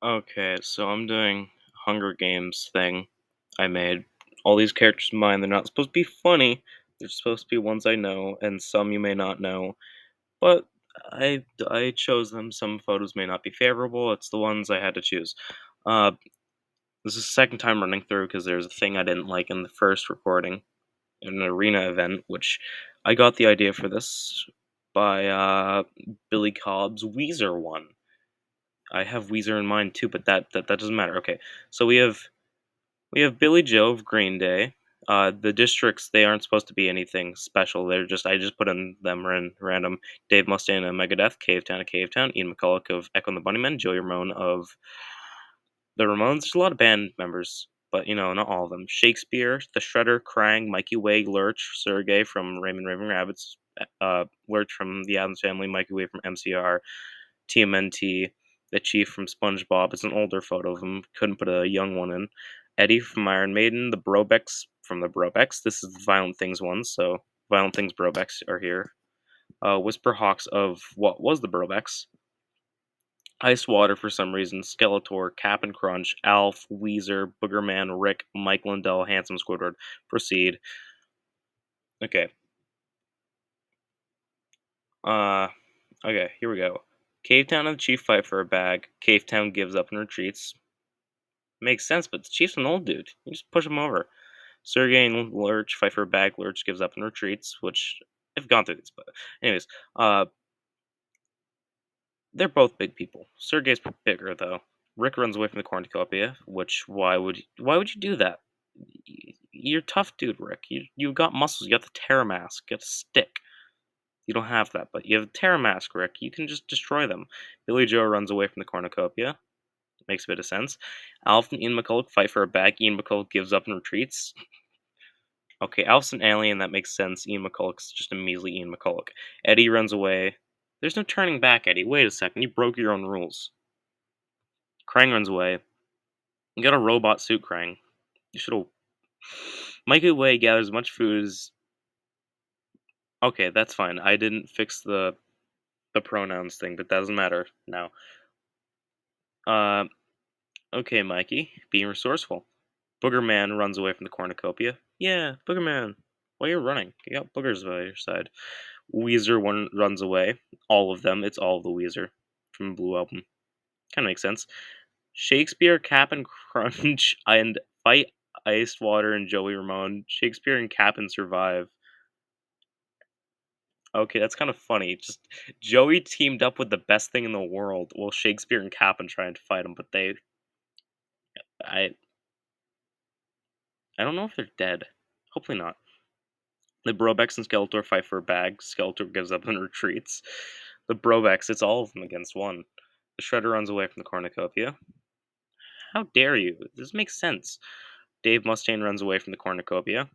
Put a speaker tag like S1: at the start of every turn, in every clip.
S1: Okay, so I'm doing Hunger Games thing I made. All these characters of mine, they're not supposed to be funny. They're supposed to be ones I know, and some you may not know. But I chose them. Some photos may not be favorable. It's the ones I had to choose. Uh, this is the second time running through because there's a thing I didn't like in the first recording, an arena event, which I got the idea for this by Billy Cobb's Weezer one. I have Weezer in mind too, but that doesn't matter. Okay, so we have Billy Joe of Green Day. The districts, they aren't supposed to be anything special. I just put in them in random. Dave Mustaine of Megadeth, Cavetown, Ian McCulloch of Echo and the Bunnymen, Joey Ramone of the Ramones. There's a lot of band members, but not all of them. Shakespeare, The Shredder, Krang, Mikey Way, Lurch, Sergey from Raymond Raving Rabbits, Lurch from the Addams Family, Mikey Way from MCR, TMNT, the Chief from SpongeBob. It's an older photo of him. Couldn't put a young one in. Eddie from Iron Maiden, the Brobecks from the Brobecks. This is the Violent Things one, so Violent Things Brobecks are here. Whisper Hawks of what was the Brobecks. Ice Water for some reason, Skeletor, Cap'n Crunch, Alf, Weezer, Boogerman, Rick, Mike Lindell, Handsome Squidward. Proceed. Okay. Uh, okay, here we go. Cavetown and the Chief fight for a bag. Cavetown gives up and retreats. Makes sense, but the Chief's an old dude. You just push him over. Sergey and Lurch fight for a bag. Lurch gives up and retreats, which I've gone through this, but anyways, they're both big people. Sergey's bigger though. Rick runs away from the cornucopia, which why would you do that? You're tough, dude, Rick. You got muscles. You got the Terra mask. You got a stick. You don't have that, but you have the Terra mask, Rick. You can just destroy them. Billy Joe runs away from the cornucopia. Makes a bit of sense. Alf and Ian McCulloch fight for a bag. Ian McCulloch gives up and retreats. Okay, Alf's an alien, that makes sense. Ian McCulloch's just a measly Ian McCulloch. Eddie runs away. There's no turning back, Eddie. Wait a second, you broke your own rules. Krang runs away. You got a robot suit, Krang. You should've... Mikey Way gathers as much food as... Okay, that's fine. I didn't fix the pronouns thing, but that doesn't matter now. Uh, okay, Mikey. Being resourceful. Boogerman runs away from the cornucopia. Yeah, Boogerman. Why are you running? You got boogers by your side. Weezer one runs away. All of them. It's all of the Weezer from Blue Album. Kind of makes sense. Shakespeare, Cap'n Crunch, and fight Iced Water and Joey Ramone. Shakespeare and Cap'n survive. Okay, that's kind of funny. Just Joey teamed up with the best thing in the world, while Shakespeare and Cap'n trying to fight him, but I, I don't know if they're dead. Hopefully not. The Brobex and Skeletor fight for a bag. Skeletor gives up and retreats. The Brobex, it's all of them against one. The Shredder runs away from the cornucopia. How dare you? This makes sense. Dave Mustaine runs away from the cornucopia.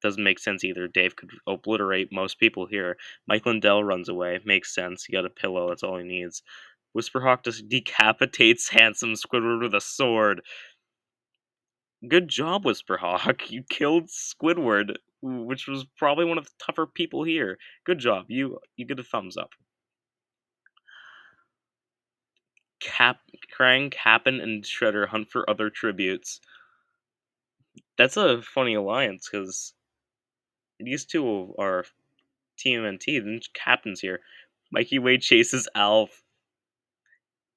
S1: Doesn't make sense either. Dave could obliterate most people here. Mike Lindell runs away. Makes sense. He got a pillow. That's all he needs. Whisperhawk just decapitates Handsome Squidward with a sword. Good job, Whisperhawk. You killed Squidward, which was probably one of the tougher people here. Good job. You get a thumbs up. Cap, Krang, Cap'n, and Shredder hunt for other tributes. That's a funny alliance because these two are TMNT. Then Captain's here. Mikey Wade chases Alf.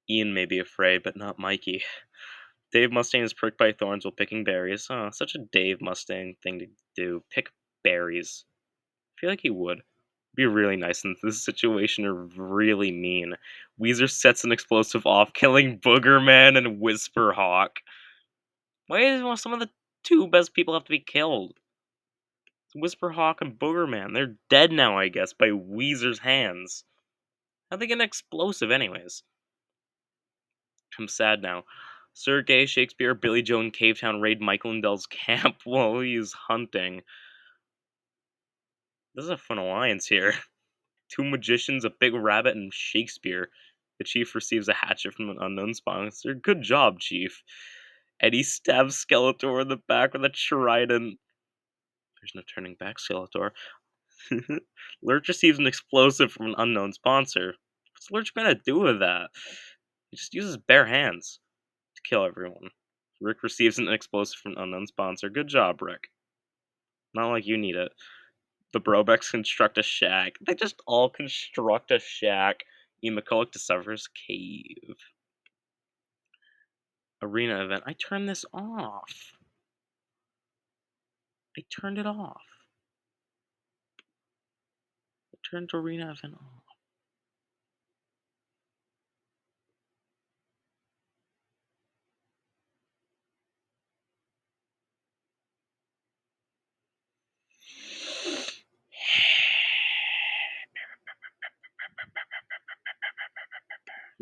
S1: Ian may be afraid, but not Mikey. Dave Mustaine is pricked by thorns while picking berries. Oh, such a Dave Mustaine thing to do. Pick berries. I feel like he would. Be really nice in this situation or really mean. Weezer sets an explosive off, killing Boogerman and Whisperhawk. Why is some of the two best people have to be killed? Whisperhawk and Boogerman. They're dead now, I guess, by Weezer's hands. How'd they get an explosive, anyways? I'm sad now. Sergey, Shakespeare, Billy Joe, and Cavetown raid Michael Lindell's camp while he's hunting. This is a fun alliance here. Two magicians, a big rabbit, and Shakespeare. The chief receives a hatchet from an unknown sponsor. Good job, chief. Eddie stabs Skeletor in the back with a trident. There's no turning back, Skeletor. Lurch receives an explosive from an unknown sponsor. What's Lurch gonna do with that? He just uses bare hands to kill everyone. Rick receives an explosive from an unknown sponsor. Good job, Rick. Not like you need it. The Brobecks construct a shack. They just all construct a shack. Ian McCulloch discovers cave. Arena event. I turned this off. I turned it off. I turned arena event off.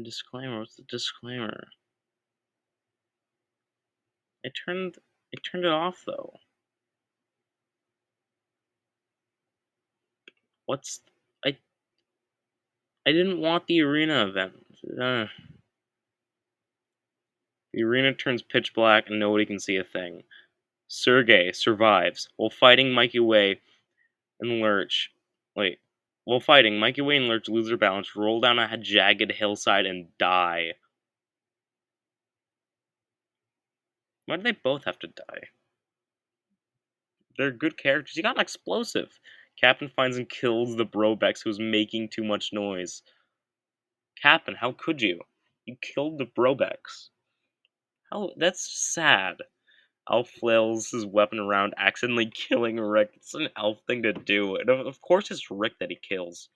S1: Disclaimer. What's the disclaimer? I turned it off though. What's I I didn't want the arena event. The arena turns pitch black and nobody can see a thing. Sergey survives while fighting Mikey Way and Lurch. Wait. While fighting, Mikey Way and Lurch lose their balance, roll down a jagged hillside, and die. Why do they both have to die? They're good characters. You got an explosive. Captain finds and kills the Brobex who was making too much noise. Captain, how could you? You killed the Brobex. How? That's sad. Alf flails his weapon around, accidentally killing Rick. It's an Alf thing to do. And of course it's Rick that he kills.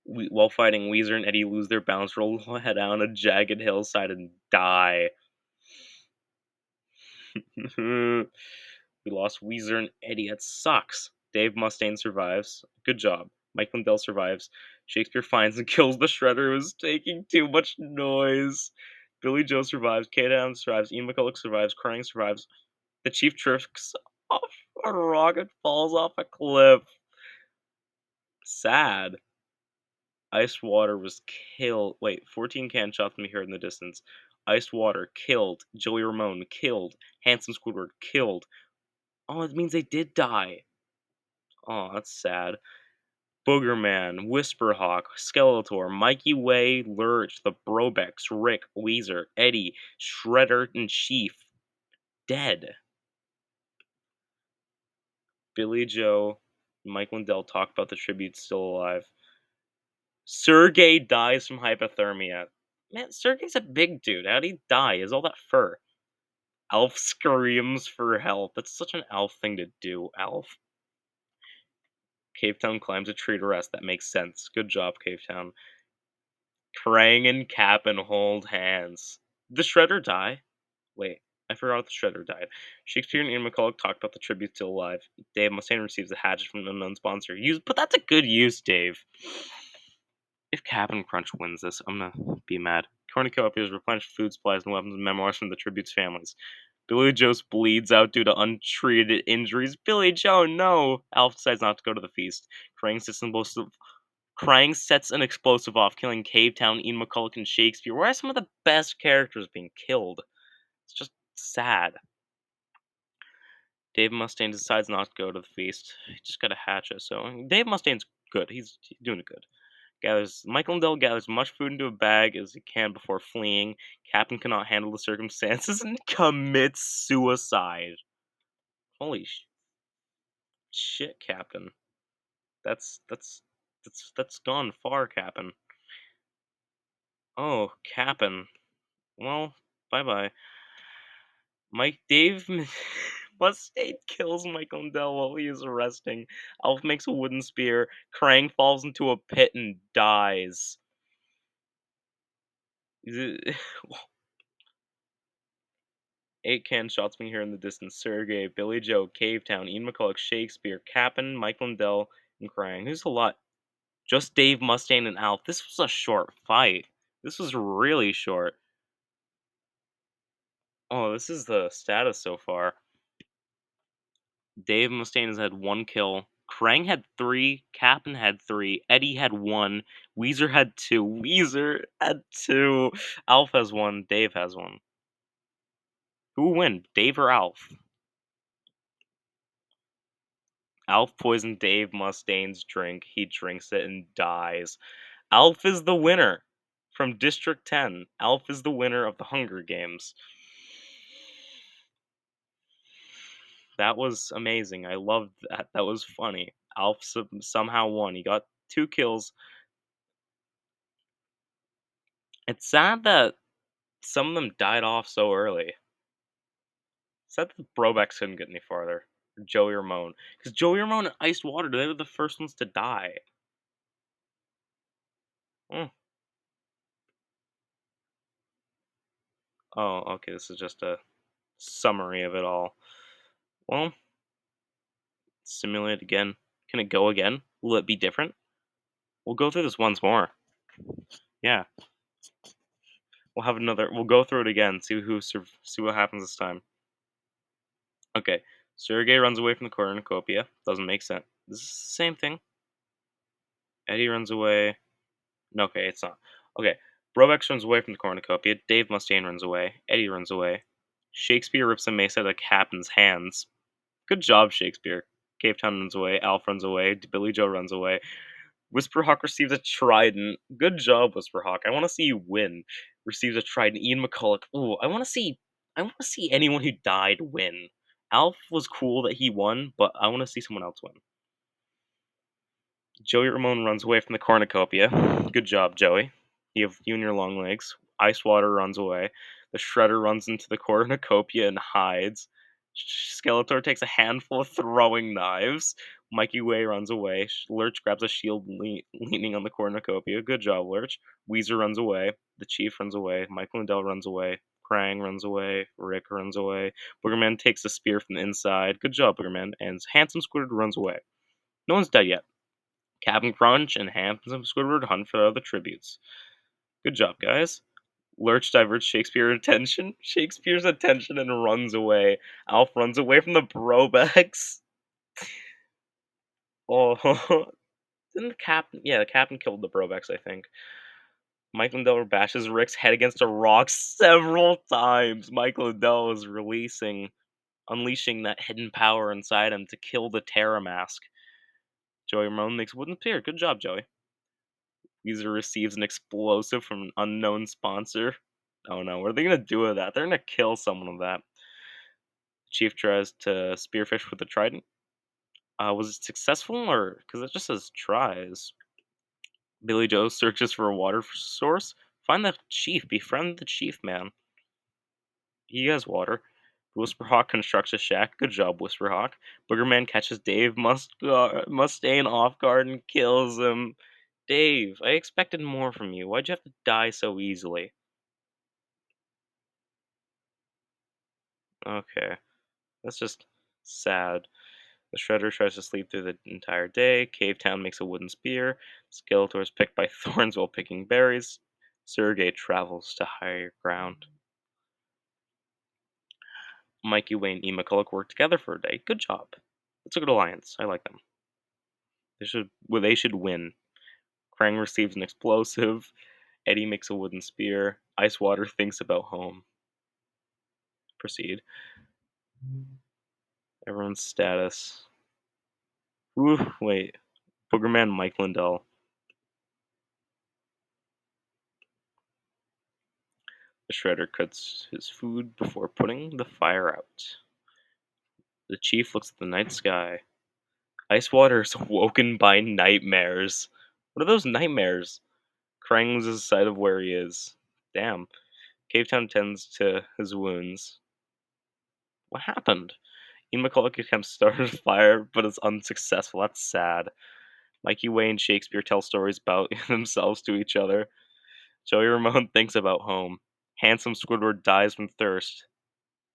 S1: While fighting, Weezer and Eddie lose their balance, roll head down a jagged hillside, and die. We lost Weezer and Eddie. That sucks. Dave Mustaine survives. Good job. Mike Lindell survives. Shakespeare finds and kills the Shredder who was taking too much noise. Billy Joe survives. Kate Adams survives. Ian McCulloch survives. Krang survives. The Chief drifts off a rock and falls off a cliff. Sad. Iced Water was killed. Wait, 14 can shots can be heard in the distance. Iced Water killed. Joey Ramone killed. Handsome Squidward killed. Oh, it means they did die. Oh, that's sad. Boogerman, Whisperhawk, Skeletor, Mikey Way, Lurch, the Brobex, Rick, Weezer, Eddie, Shredder, and Chief dead. Billy Joe, Mike Lindell talk about the tributes still alive. Sergey dies from hypothermia. Man, Sergey's a big dude. How'd he die? Is all that fur? Alf screams for help. That's such an Alf thing to do, Alf. Cavetown climbs a tree to rest. That makes sense. Good job, Cavetown. Krang and Cap'n hold hands. Did the Shredder die? Wait, I forgot the Shredder died. Shakespeare and Ian McCulloch talked about the tribute still alive. Dave Mustaine receives a hatchet from an unknown sponsor. But that's a good use, Dave. If Cap'n Crunch wins this, I'm gonna be mad. Cornucopia appears replenished food supplies and weapons and memoirs from the tribute's families. Billy Joe bleeds out due to untreated injuries. Billy Joe, no! Alf decides not to go to the feast. Krang sets an explosive off, killing Cavetown, Ian McCulloch, and Shakespeare. Why are some of the best characters being killed? It's just sad. Dave Mustaine decides not to go to the feast. He just got a hatchet, so Dave Mustaine's good. He's doing good. Michael Lindell gathers much food into a bag as he can before fleeing. Captain cannot handle the circumstances and commits suicide. Holy shit, Captain. That's gone far, Captain. Oh, Captain. Well, bye bye. Dave Mustaine kills Michael Lindell while he is arresting. Alf makes a wooden spear. Krang falls into a pit and dies. 8 can shots being here in the distance. Sergey, Billy Joe, Cavetown, Ian McCulloch, Shakespeare, Cap'n, Mike Lindell, and Krang. There's a lot. Just Dave Mustaine and Alf. This was a short fight. This was really short. Oh, this is the status so far. Dave Mustaine has had 1 kill. Krang had 3. Cap'n had 3. Eddie had 1. Weezer had 2. Weezer had 2. Alf has 1. Dave has 1. Who will win? Dave or Alf? Alf poisoned Dave Mustaine's drink. He drinks it and dies. Alf is the winner from District 10. Alf is the winner of the Hunger Games. That was amazing. I loved that. That was funny. Alf somehow won. He got 2 kills. It's sad that some of them died off so early. Sad that Brobex couldn't get any farther. Or Joey Ramone. Because Joey Ramone and Iced Water, they were the first ones to die. Hmm. Oh, okay. This is just a summary of it all. Well, simulate again. Can it go again? Will it be different? We'll go through this once more. Yeah, we'll have another. We'll go through it again. See what happens this time. Okay, Sergey runs away from the cornucopia. Doesn't make sense. This is the same thing. Eddie runs away. No, okay, it's not. Okay, Brobex runs away from the cornucopia. Dave Mustaine runs away. Eddie runs away. Shakespeare rips a mace out of the captain's hands. Good job, Shakespeare. Cave Town runs away. Alf runs away. Billy Joe runs away. Whisperhawk receives a trident. Good job, Whisperhawk. I want to see you win. Receives a trident. Ian McCulloch. Ooh, I want to see. I want to see anyone who died win. Alf was cool that he won, but I want to see someone else win. Joey Ramone runs away from the cornucopia. Good job, Joey. You and your long legs. Ice Water runs away. The Shredder runs into the cornucopia and hides. Skeletor takes a handful of throwing knives. Mikey Way runs away. Lurch grabs a shield leaning on the cornucopia. Good job, Lurch. Weezer runs away. The Chief runs away. Michael Lindell runs away. Krang runs away. Rick runs away. Boogerman takes a spear from the inside. Good job, Boogerman. And Handsome Squidward runs away. No one's dead yet. Captain Crunch and Handsome Squidward hunt for other tributes. Good job, guys. Lurch diverts Shakespeare's attention and runs away. Alf runs away from the Brobex. Oh, didn't the captain? Yeah, the captain killed the Brobex, I think. Mike Lindell bashes Rick's head against a rock several times. Mike Lindell is unleashing that hidden power inside him to kill the Terra Mask. Joey Ramone makes a wooden spear. Good job, Joey. Weezer receives an explosive from an unknown sponsor. Oh no, what are they gonna do with that? They're gonna kill someone with that. Chief tries to spearfish with the trident. Was it successful or because it just says tries? Billy Joe searches for a water source. Find the chief. Befriend the chief, man. He has water. Whisperhawk constructs a shack. Good job, Whisperhawk. Boogerman catches Dave Mustaine off guard and kills him. Dave, I expected more from you. Why'd you have to die so easily? Okay, that's just sad. The Shredder tries to sleep through the entire day. Cave Town makes a wooden spear. Skeletor is picked by thorns while picking berries. Sergey travels to higher ground. Mikey, Wayne, and McCulloch work together for a day. Good job. It's a good alliance. I like them. They should win. Krang receives an explosive. Eddie makes a wooden spear. Ice Water thinks about home. Proceed. Everyone's status. Ooh, wait. Boogerman, Mike Lindell. The Shredder cuts his food before putting the fire out. The Chief looks at the night sky. Ice Water is woken by nightmares. What are those nightmares? Krang loses sight of where he is. Damn. Cave Town tends to his wounds. What happened? Ian McCulloch attempts to start a fire, but is unsuccessful. That's sad. Mikey Way and Shakespeare tell stories about themselves to each other. Joey Ramone thinks about home. Handsome Squidward dies from thirst.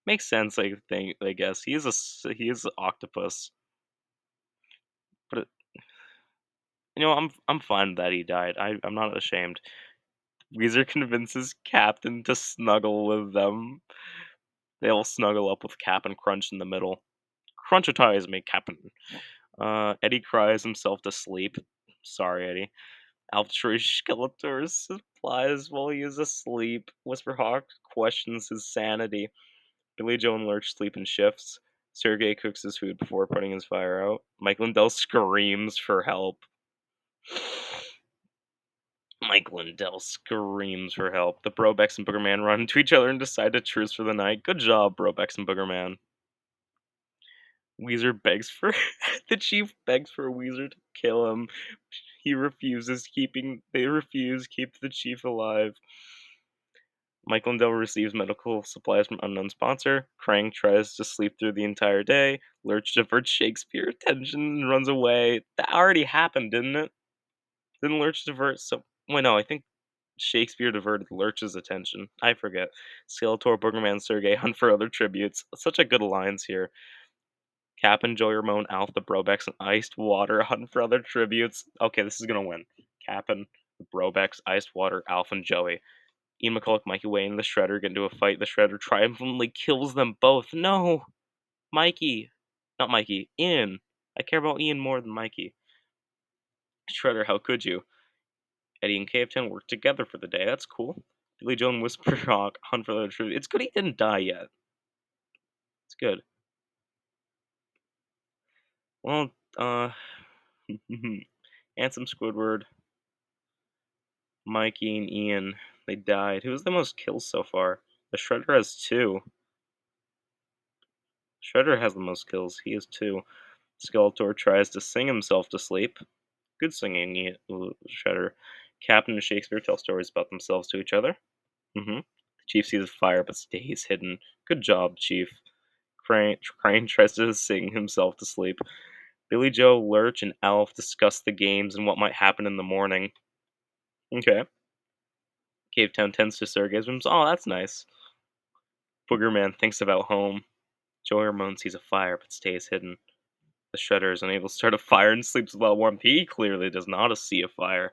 S1: Makes sense, I think. I guess he is an octopus, but I'm fine that he died. I'm not ashamed. Weezer convinces Captain to snuggle with them. They all snuggle up with Cap and Crunch in the middle. Crunchitize me, Captain. Eddie cries himself to sleep. Sorry, Eddie. Alf destroys Skeletor's supplies while he is asleep. Whisperhawk questions his sanity. Billy Joe and Lurch sleep in shifts. Sergey cooks his food before putting his fire out. Mike Lindell screams for help. Mike Lindell screams for help. The Brobex and Boogerman run into each other and decide to truce for the night. Good job, Brobex and Boogerman. Weezer begs for the chief begs for Weezer to kill him. He refuses, they refuse, keep the chief alive. Mike Lindell receives medical supplies from unknown sponsor. Krang tries to sleep through the entire day. Lurch diverts Shakespeare attention and runs away. That already happened, didn't it? Didn't Lurch divert so wait no, I think Shakespeare diverted Lurch's attention. I forget. Skeletor, Boogerman, Sergey hunt for other tributes. Such a good alliance here. Cap and Joey Ramone, Alf, the Brobex, and Iced Water hunt for other tributes. Okay, this is gonna win. Cap and the Brobex, Iced Water, Alf, and Joey. Ian McCulloch, Mikey Wayne, and the Shredder get into a fight. The Shredder triumphantly kills them both. No! Mikey! Not Mikey. Ian! I care about Ian more than Mikey. Shredder, how could you? Eddie and Caveton work together for the day. That's cool. Billy Joe and Whisper Rock hunt for the truth. It's good he didn't die yet. It's good. Well, Handsome Squidward, Mikey, and Ian, they died. Who has the most kills so far? The Shredder has 2. Shredder has the most kills. He has 2. Skeletor tries to sing himself to sleep. Good singing, Shredder. Captain and Shakespeare tell stories about themselves to each other. The Chief sees a fire but stays hidden. Good job, Chief. Crane tries to sing himself to sleep. Billy Joe, Lurch, and Alf discuss the games and what might happen in the morning. Okay. Cavetown tends to Sergey's rooms. Oh, that's nice. Boogerman thinks about home. Joey Ramone sees a fire but stays hidden. The Shredder is unable to start a fire and sleeps without warmth. He clearly does not see a fire.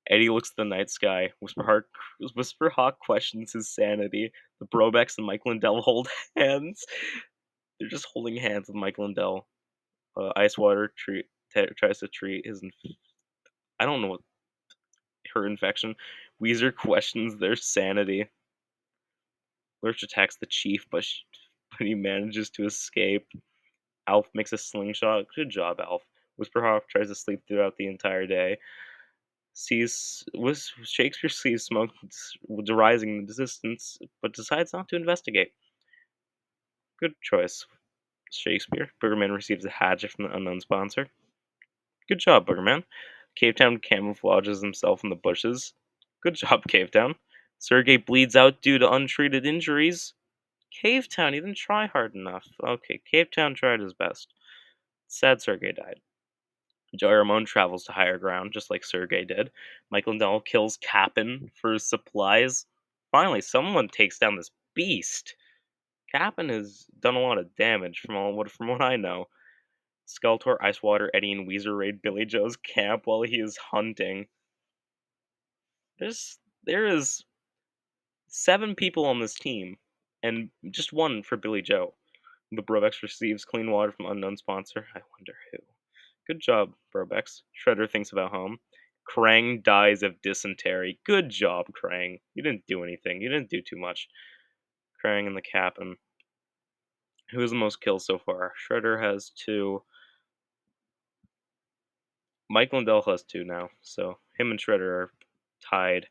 S1: Eddie looks at the night sky. Whisperhawk questions his sanity. The Brobex and Mike Lindell hold hands. They're just holding hands with Mike Lindell. Icewater tries to treat his. I don't know what her infection. Weezer questions their sanity. Lurch attacks the chief, but he manages to escape. Alf makes a slingshot. Good job, Alf. Whisperhawk tries to sleep throughout the entire day. Shakespeare sees smoke rising in the distance, but decides not to investigate. Good choice, Shakespeare. Boogerman receives a hatchet from the unknown sponsor. Good job, Boogerman. Cavetown camouflages himself in the bushes. Good job, Cavetown. Sergey bleeds out due to untreated injuries. Cavetown, he didn't try hard enough. Okay, Cavetown tried his best. Sad Sergey died. Joey Ramone travels to higher ground, just like Sergey did. Michael Lindell kills Cap'n for his supplies. Finally, someone takes down this beast. Cap'n has done a lot of damage from what I know. Skeletor, Icewater, Eddie, and Weezer raid Billy Joe's camp while he is hunting. There is 7 people on this team, and just 1 for Billy Joe. The Brobex receives clean water from unknown sponsor. I wonder who. Good job, Brobex. Shredder thinks about home. Krang dies of dysentery. Good job, Krang. You didn't do anything. You didn't do too much. Krang and the Captain. Who has the most kills so far? Shredder has 2. Mike Lindell has 2 now, so him and Shredder are tied.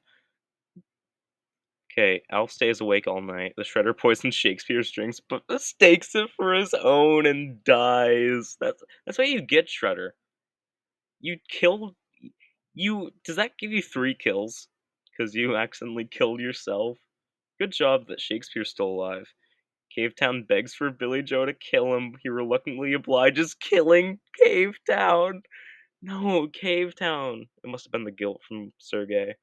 S1: Okay, Alf stays awake all night. The Shredder poisons Shakespeare's drinks, but mistakes it for his own and dies. That's what you get, Shredder. You killed you. Does that give you 3 kills? Because you accidentally killed yourself. Good job that Shakespeare's still alive. Cavetown begs for Billy Joe to kill him. He reluctantly obliges, killing Cavetown. No, Cavetown. It must have been the guilt from Sergey.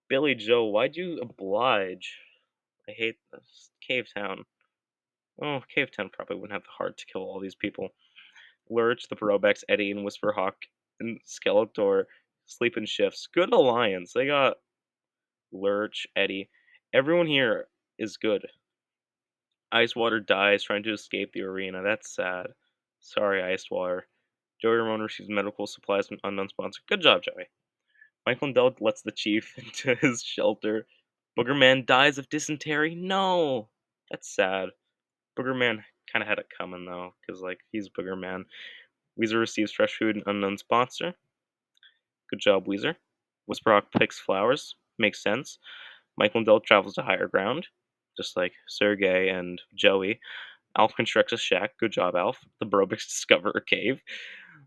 S1: Billy Joe, why'd you oblige? I hate this. Cavetown. Oh, Cavetown probably wouldn't have the heart to kill all these people. Lurch, the Brobex, Eddie, and Whisperhawk, and Skeletor sleep in shifts. Good alliance. They got Lurch, Eddie. Everyone here is good. Icewater dies trying to escape the arena. That's sad. Sorry, Icewater. Joey Ramone receives medical supplies from unknown sponsor. Good job, Joey. Michael Lindell lets the chief into his shelter. Boogerman dies of dysentery. No! That's sad. Boogerman kind of had it coming, though, because, like, he's Boogerman. Weezer receives fresh food and unknown sponsor. Good job, Weezer. Whisperhawk picks flowers. Makes sense. Michael and Dell travels to higher ground, just like Sergey and Joey. Alf constructs a shack. Good job, Alf. The Brobix discover a cave.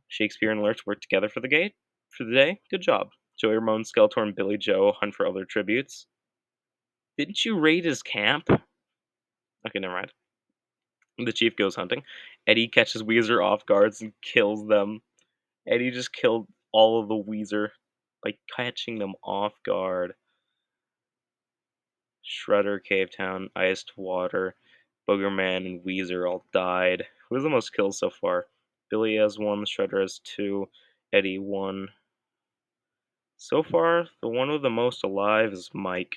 S1: Shakespeare and Lurch work together for the day. Good job. Joey, Ramone, Skeletor, and Billy Joe hunt for other tributes. Didn't you raid his camp? Okay, never mind. The chief goes hunting. Eddie catches Weezer off guards and kills them. Eddie just killed all of the Weezer by catching them off guard. Shredder, Cave Town, Iced Water, Boogerman, and Weezer all died. Who has the most kills so far? Billy has one, Shredder has two, Eddie one. So far, the one with the most alive is Mike.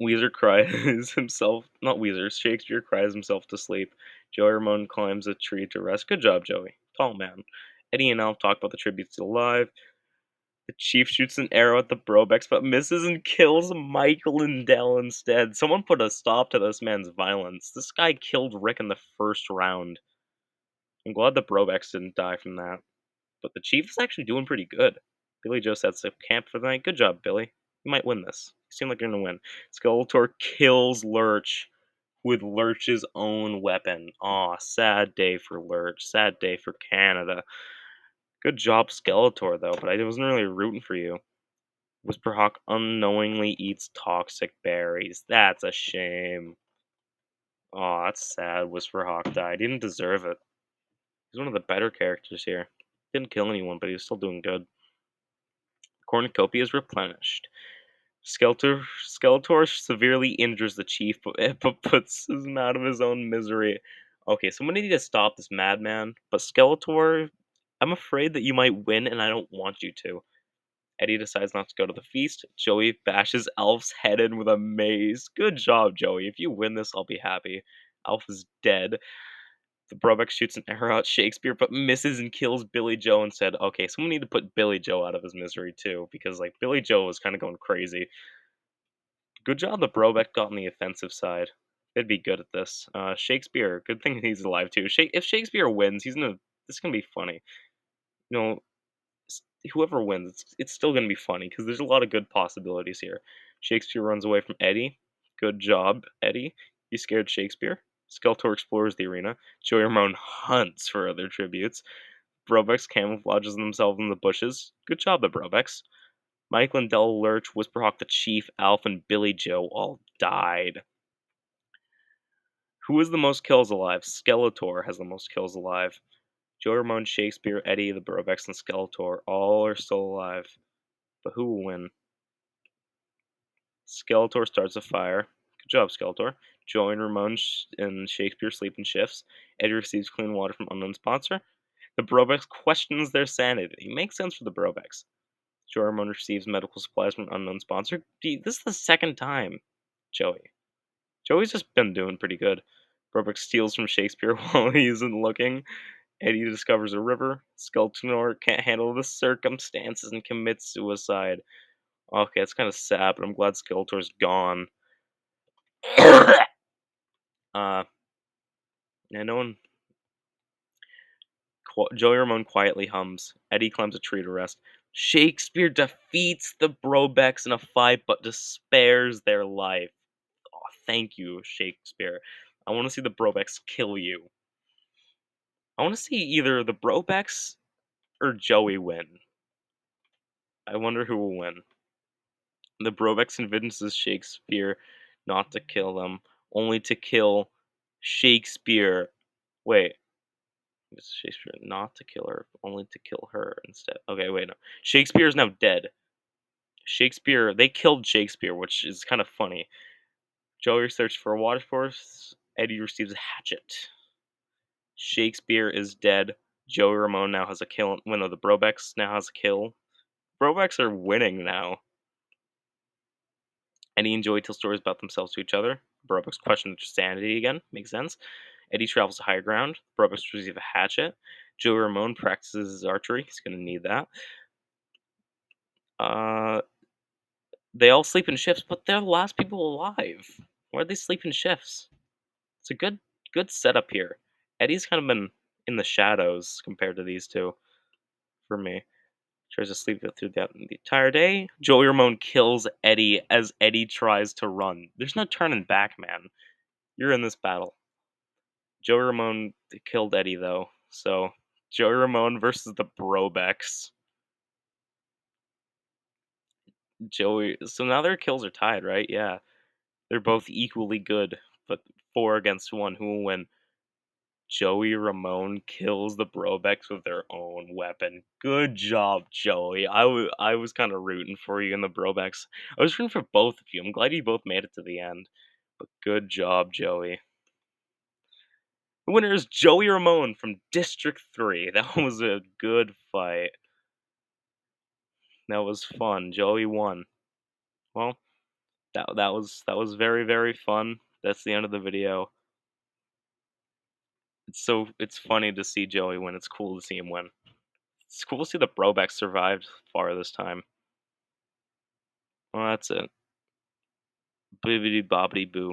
S1: Weezer cries himself, not Weezer, Shakespeare cries himself to sleep. Joey Ramone climbs a tree to rest. Good job, Joey. Tall man. Eddie and Alf talk about the tributes to alive. The chief shoots an arrow at the Brobex, but misses and kills Michael and Dell instead. Someone put a stop to this man's violence. This guy killed Rick in the first round. I'm glad the Brobex didn't die from that. But the chief is actually doing pretty good. Billy Joe sets up camp for the night. Good job, Billy. You might win this. You seem like you're gonna win. Skeletor kills Lurch with Lurch's own weapon. Aw, sad day for Lurch. Sad day for Canada. Good job, Skeletor, though, but I wasn't really rooting for you. Whisperhawk unknowingly eats toxic berries. That's a shame. Aw, that's sad. Whisperhawk died. He didn't deserve it. He's one of the better characters here. Didn't kill anyone, but he was still doing good. Cornucopia is replenished. Skeletor severely injures the chief, but puts him out of his own misery. Okay, someone need to stop this madman. But Skeletor, I'm afraid that you might win, and I don't want you to. Eddie decides not to go to the feast. Joey bashes Alf's head in with a mace. Good job, Joey. If you win this, I'll be happy. Alf is dead. The Brobeck shoots an arrow at Shakespeare, but misses and kills Billy Joe instead. Okay, so we need to put Billy Joe out of his misery too, because like Billy Joe was kind of going crazy. Good job, the Brobeck got on the offensive side. They'd be good at this. Shakespeare, good thing he's alive too. If Shakespeare wins, this is gonna be funny. You know, whoever wins, it's still gonna be funny because there's a lot of good possibilities here. Shakespeare runs away from Eddie. Good job, Eddie. You scared Shakespeare. Skeletor explores the arena. Joey Ramone hunts for other tributes. Brobex camouflages themselves in the bushes. Good job, the Brobex. Michael and Del Lurch, Whisperhawk the Chief, Alf, and Billy Joe all died. Who has the most kills alive? Skeletor has the most kills alive. Joe Ramone, Shakespeare, Eddie, the Brobex, and Skeletor all are still alive. But who will win? Skeletor starts a fire. Good job, Skeletor. Joe and Ramone and Shakespeare sleep in shifts. Eddie receives clean water from unknown sponsor. The Brobex questions their sanity. Makes sense for the Brobex. Joe Ramone receives medical supplies from an unknown sponsor. This is the second time. Joey's just been doing pretty good. Brobeck steals from Shakespeare while he isn't looking. Eddie discovers a river. Skeletor can't handle the circumstances and commits suicide. Okay, it's kind of sad, but I'm glad Skeletor's gone. uh, yeah, no one. Joey Ramone quietly hums. Eddie climbs a tree to rest. Shakespeare defeats the Brobex in a fight, but spares their life. Oh, thank you, Shakespeare. I want to see the Brobex kill you. I want to see either the Brobex or Joey win. I wonder who will win. The Brobex convinces Shakespeare not to kill them, only to kill Shakespeare. Wait, it's Shakespeare not to kill her, only to kill her instead. Okay, wait, no. Shakespeare is now dead. They killed Shakespeare, which is kind of funny. Joey searches for a water source. Eddie receives a hatchet. Shakespeare is dead. Joey Ramone now has a kill. Well, no, the Brobex now has a kill. Brobex are winning now. Eddie and Joey tell stories about themselves to each other. Brobex questions their sanity again. Makes sense. Eddie travels to higher ground. Brobex receives a hatchet. Joey Ramone practices his archery. He's going to need that. Uh, they all sleep in shifts, but they're the last people alive. Why do they sleep in shifts? It's a good setup here. Eddie's kind of been in the shadows compared to these two. for me. Tries to sleep it through the entire day. Joey Ramone kills Eddie as Eddie tries to run. There's no turning back, man. You're in this battle. Joey Ramone killed Eddie though, so Joey Ramone versus the Brobex. Joey. So now their kills are tied, right? Yeah, they're both equally good, but 4 against 1. Who will win? Joey Ramone kills the Brobex with their own weapon. Good job, Joey. I was kind of rooting for you in the Brobex. I was rooting for both of you. I'm glad you both made it to the end. But good job, Joey. The winner is Joey Ramone from District 3. That was a good fight. That was fun. Joey won. Well, that was very very fun. That's the end of the video. It's funny to see Joey win. It's cool to see him win. It's cool to see the Brobeck survived far this time. Well, that's it. Bibbidi bobbidi boo.